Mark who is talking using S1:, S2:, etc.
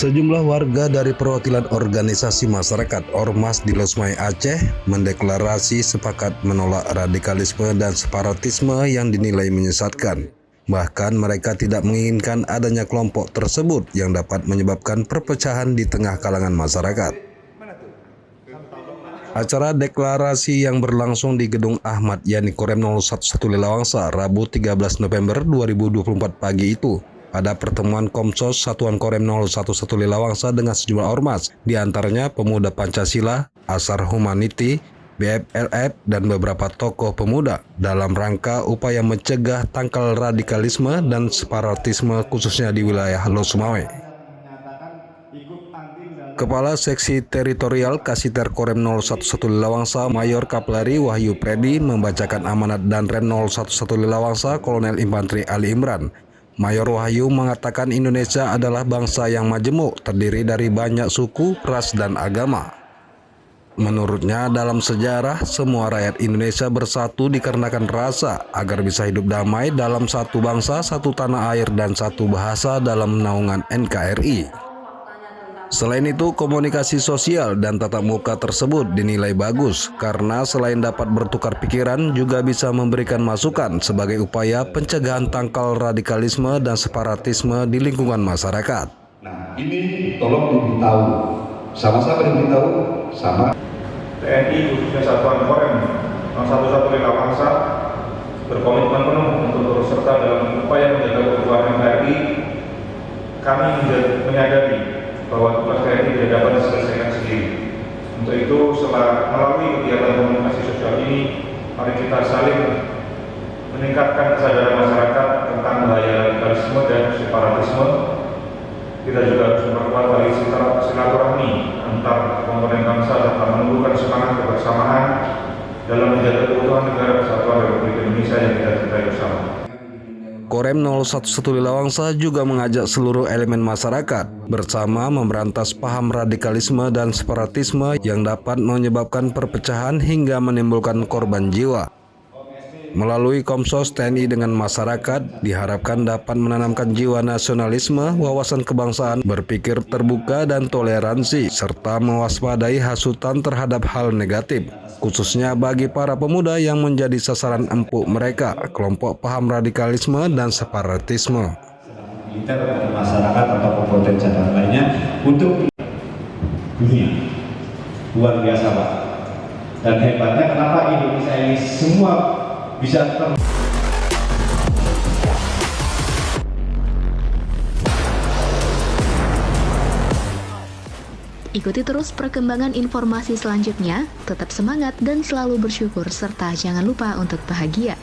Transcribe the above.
S1: Sejumlah warga dari perwakilan organisasi masyarakat Ormas di Losmai Aceh mendeklarasi sepakat menolak radikalisme dan separatisme yang dinilai menyesatkan. Bahkan mereka tidak menginginkan adanya kelompok tersebut yang dapat menyebabkan perpecahan di tengah kalangan masyarakat. Acara deklarasi yang berlangsung di Gedung Ahmad Yani Korem 011 Lelawangsa, Rabu 13 November 2024 pagi itu. Pada pertemuan Komsos Satuan Korem 011 Lelawangsa dengan sejumlah ormas, diantaranya Pemuda Pancasila, Asar Humanity, BFLF, dan beberapa tokoh pemuda dalam rangka upaya mencegah tangkal radikalisme dan separatisme khususnya di wilayah Losmai. Kepala Seksi Teritorial Kasiter Korem 011 Lelawangsa Mayor Kapolri Wahyu Predi membacakan amanat Danrem 011 Lelawangsa Kolonel Infanteri Ali Imran. Mayor Wahyu mengatakan Indonesia adalah bangsa yang majemuk, terdiri dari banyak suku, ras, dan agama. Menurutnya, dalam sejarah, semua rakyat Indonesia bersatu dikarenakan rasa agar bisa hidup damai dalam satu bangsa, satu tanah air, dan satu bahasa dalam naungan NKRI. Selain itu, komunikasi sosial dan tatap muka tersebut dinilai bagus karena selain dapat bertukar pikiran juga bisa memberikan masukan sebagai upaya pencegahan tangkal radikalisme dan separatisme di lingkungan masyarakat.
S2: Nah, ini tolong diberitahu. Sama-sama diberitahu, sama.
S3: TNI khususnya Satuan Korem 011 Lelawangsa berkomitmen penuh untuk turut serta dalam upaya menjaga keutuhan NKRI. Kami menyadari bahwa tugas TNI tidak dapat diselesaikan sendiri. Untuk itu, setelah melalui kegiatan komunikasi sosial ini, mari kita saling meningkatkan kesadaran masyarakat tentang bahaya radikalisme dan separatisme. Kita juga harus memperkuat tali silaturahmi antar komponen bangsa serta menumbuhkan semangat kebersamaan dalam menjaga keutuhan negara kesatuan Republik Indonesia yang kita cintai bersama.
S1: Korem 011 Lelawangsa juga mengajak seluruh elemen masyarakat bersama memberantas paham radikalisme dan separatisme yang dapat menyebabkan perpecahan hingga menimbulkan korban jiwa. Melalui Komsos TNI dengan masyarakat, diharapkan dapat menanamkan jiwa nasionalisme, wawasan kebangsaan, berpikir terbuka dan toleransi, serta mewaspadai hasutan terhadap hal negatif, khususnya bagi para pemuda yang menjadi sasaran empuk mereka, kelompok paham radikalisme dan separatisme.
S4: Militer dari masyarakat atau komponen cadangan lainnya untuk dunia. Luar biasa, Pak. Dan hebatnya kenapa Indonesia ini semua bisa
S5: Ikuti terus perkembangan informasi selanjutnya, tetap semangat dan selalu bersyukur serta jangan lupa untuk bahagia.